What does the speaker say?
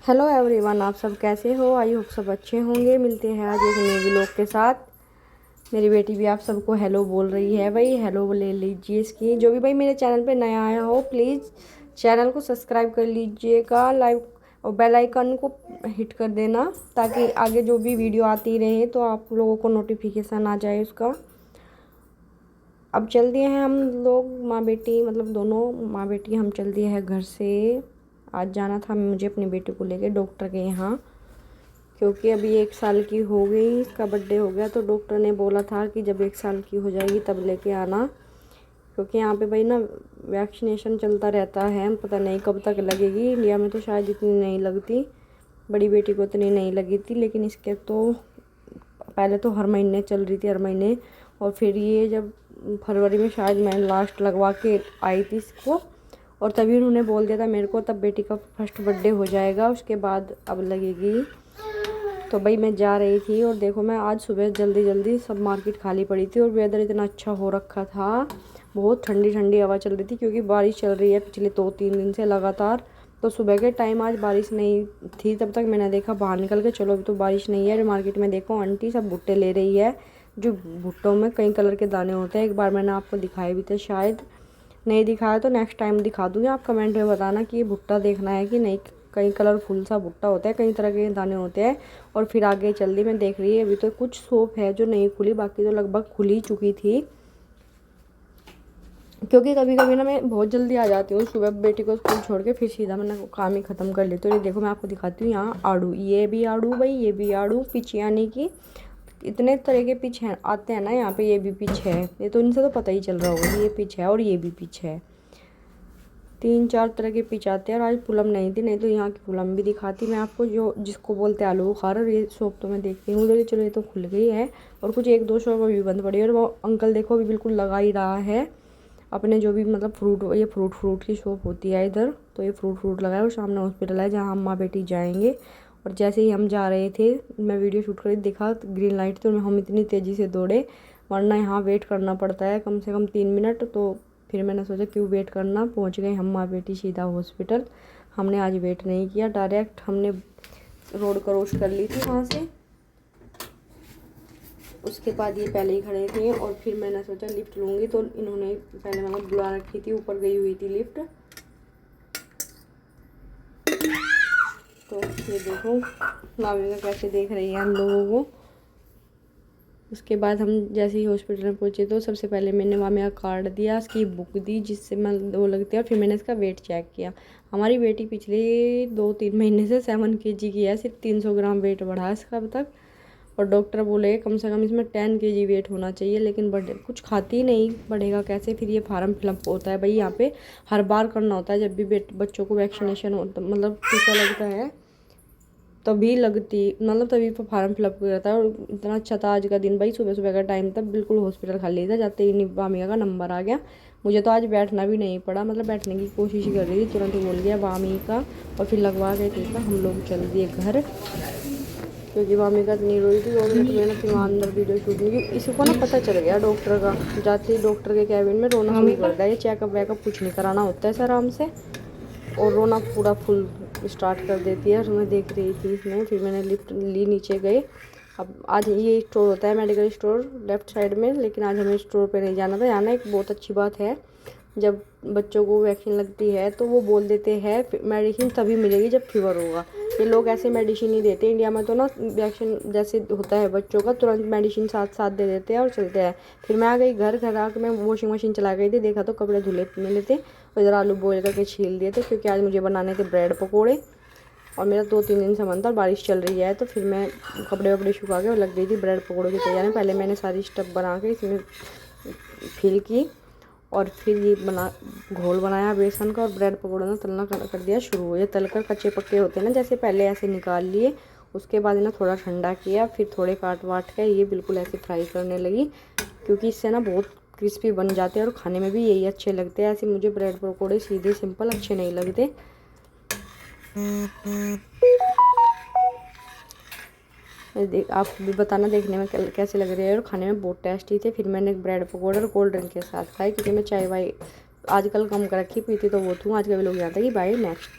Hello everyone, आप सब कैसे हो। आई होप सब अच्छे होंगे। मिलते हैं आज एक नए व्लॉग के साथ। मेरी बेटी भी आप सबको हेलो बोल रही है। भाई हेलो ले लीजिए इसकी। जो भी भाई मेरे चैनल पे नया आया हो प्लीज़ चैनल को सब्सक्राइब कर लीजिएगा, लाइक और बेल आइकन को हिट कर देना ताकि आगे जो भी वीडियो आती रहे तो आप लोगों को नोटिफिकेशन आ जाए उसका। अब चल दिए हैं हम लोग माँ बेटी, मतलब दोनों माँ बेटी हम चल दिए हैं घर से। आज जाना था मुझे अपनी बेटी को लेके डॉक्टर के यहाँ, क्योंकि अभी 1 साल की हो गई, इसका बर्थडे हो गया। तो डॉक्टर ने बोला था कि जब 1 साल की हो जाएगी तब लेके आना, क्योंकि यहाँ पे भाई ना वैक्सीनेशन चलता रहता है, पता नहीं कब तक लगेगी। इंडिया में तो शायद इतनी नहीं लगती, बड़ी बेटी को इतनी नहीं लगी थी, लेकिन इसके तो पहले तो हर महीने चल रही थी, हर महीने। और फिर ये जब फरवरी में शायद मैं लास्ट लगवा के आई थी इसको, और तभी उन्होंने बोल दिया था मेरे को तब बेटी का फर्स्ट बर्थडे हो जाएगा, उसके बाद अब लगेगी। तो भाई मैं जा रही थी और देखो मैं आज सुबह जल्दी जल्दी सब मार्केट खाली पड़ी थी और वेदर इतना अच्छा हो रखा था, बहुत ठंडी ठंडी हवा चल रही थी, क्योंकि बारिश चल रही है पिछले 2-3 दिन से लगातार। तो सुबह के टाइम आज बारिश नहीं थी, तब तक मैंने देखा बाहर निकल के चलो अभी तो बारिश नहीं है। मार्केट में देखो आंटी सब भुट्टे ले रही है, जो भुट्टों में कई कलर के दाने होते हैं। एक बार मैंने आपको दिखाए भी थे, शायद नहीं दिखाया तो नेक्स्ट टाइम दिखा दूँगी। आप कमेंट में बताना कि ये भुट्टा देखना है कि नहीं। कई कलरफुल सा भुट्टा होता है, कई तरह के दाने होते हैं। और फिर आगे चल दी मैं देख रही है, अभी तो कुछ शॉप है जो नहीं खुली, बाकी तो लगभग खुल ही चुकी थी। क्योंकि कभी कभी ना मैं बहुत जल्दी आ जाती हूँ सुबह, बेटी को स्कूल छोड़ के फिर सीधा मैंने काम ही ख़त्म कर लेती हूँ। ये देखो मैं आपको दिखाती हूँ, यहाँ आड़ू, ये भी आड़ू भाई, ये भी आड़ू, पिच यानी कि इतने तरह के पिच हैं आते हैं ना यहाँ पे। ये भी पिच है, ये तो इनसे तो पता ही चल रहा होगा, ये पिच है और ये भी पिच है। 3-4 तरह के पिच आते हैं। और आज पुलम नहीं थी, नहीं तो यहाँ की पुलम भी दिखाती मैं आपको, जो जिसको बोलते हैं आलू बुखारा। और ये शॉप तो मैं देखती हूँ उधर, चलो ये तो खुल गई है। और कुछ 1-2 शॉप अभी बंद पड़ी है। और वो अंकल देखो अभी बिल्कुल लगा ही रहा है अपने जो भी मतलब फ्रूट, ये फ्रूट की शॉप होती है इधर, तो ये फ्रूट लगा है। और सामने हॉस्पिटल है जहाँ हम माँ बेटी जाएंगे। और जैसे ही हम जा रहे थे, मैं वीडियो शूट कर देखा ग्रीन लाइट, तो हम इतनी तेज़ी से दौड़े, वरना यहाँ वेट करना पड़ता है कम से कम 3 मिनट। तो फिर मैंने सोचा क्यों वेट करना, पहुँच गए हम माँ बेटी सीधा हॉस्पिटल। हमने आज वेट नहीं किया, डायरेक्ट हमने रोड क्रॉस कर ली थी वहाँ से। उसके बाद ये पहले ही खड़े थे और फिर मैंने सोचा लिफ्ट लूँगी, तो इन्होंने पहले मेरे को बुला रखी थी, ऊपर गई हुई थी लिफ्ट। तो ये देखो मामी का कैसे देख रही है हम लोगों को। उसके बाद हम जैसे ही हॉस्पिटल में पहुँचे तो सबसे पहले मैंने मामी का कार्ड दिया, उसकी बुक दी जिससे मैं वो लगती है, और फिर मैंने इसका वेट चेक किया। हमारी बेटी पिछले 2-3 महीने से 7 kg की है, सिर्फ 300 ग्राम वेट बढ़ा है इसका अब तक। और डॉक्टर बोले कम से कम इसमें 10 kg वेट होना चाहिए, लेकिन बढ़े कुछ खाती नहीं, बढ़ेगा कैसे। फिर ये फार्म फिलअप होता है भाई, यहाँ पे हर बार करना होता है जब भी बच्चों को वैक्सीनेशन होता, मतलब टीका लगता है तभी लगती, मतलब तभी फार्म फिलअप करता है। और इतना अच्छा था आज का दिन भाई, सुबह सुबह का टाइम था, बिल्कुल हॉस्पिटल खाली था। जाते ही वामिका का नंबर आ गया, मुझे तो आज बैठना भी नहीं पड़ा, मतलब बैठने की कोशिश ही कर रही थी, तुरंत बोल गया वामिका। और फिर लगवा के टीका हम लोग चल दिए घर, क्योंकि वामिका इतनी रोई थी। और मैंने फिर वहाँ अंदर वीडियो शूट की, इसको ना पता चल गया डॉक्टर का, जाते ही डॉक्टर के कैबिन में रोना शुरू कर दिया। ये चेकअप वैकअप कुछ नहीं कराना होता है सर आराम से, और रोना पूरा फुल स्टार्ट कर देती है। और मैं देख रही थी इसमें, फिर मैंने लिफ्ट ली, नीचे गए। अब आज ये स्टोर होता है मेडिकल स्टोर लेफ़्ट साइड में, लेकिन आज हमें स्टोर पे नहीं जाना था। यहाँ ना एक बहुत अच्छी बात है, जब बच्चों को वैक्सीन लगती है तो वो बोल देते हैं मेडिसिन तभी मिलेगी जब फीवर होगा। ये लोग ऐसे मेडिसिन नहीं देते इंडिया में, तो ना वैक्सीन जैसे होता है बच्चों का तुरंत मेडिसिन साथ साथ दे देते हैं और चलते हैं। फिर मैं आ गई घर आकर मैं वॉशिंग मशीन चला गई थी, देखा तो कपड़े धुले मिले थे, और इधर आलू बॉयल करके छील दिए थे, क्योंकि आज मुझे बनाने थे ब्रेड पकौड़े। और मेरा 2-3 दिन से मन था, बारिश चल रही है, तो फिर मैं कपड़े वपड़े सुखा के और लग गई थी ब्रेड पकौड़े की तैयारी। पहले मैंने सारी स्टफ बना के इसमें फिल की, और फिर ये घोल बनाया बेसन का, और ब्रेड पकौड़े ना तलना कर दिया शुरू। ये तलकर कच्चे पक्के होते हैं ना जैसे, पहले ऐसे निकाल लिए, उसके बाद ना थोड़ा ठंडा किया, फिर थोड़े काट वाट के ये बिल्कुल ऐसे फ्राई करने लगी, क्योंकि इससे ना बहुत क्रिस्पी बन जाते हैं और खाने में भी यही अच्छे लगते हैं। ऐसे मुझे ब्रेड पकौड़े सीधे सिंपल अच्छे नहीं लगते। आप भी बताना देखने में कैसे लग रहे हैं, और खाने में बहुत टेस्टी थे। फिर मैंने ब्रेड पकौड़े और कोल्ड ड्रिंक के साथ खाए, क्योंकि मैं चाय वाय आजकल कम कर रखी, पीती तो वो थी। आज का भी लोग यहाँ था कि बाय नेक्स्ट।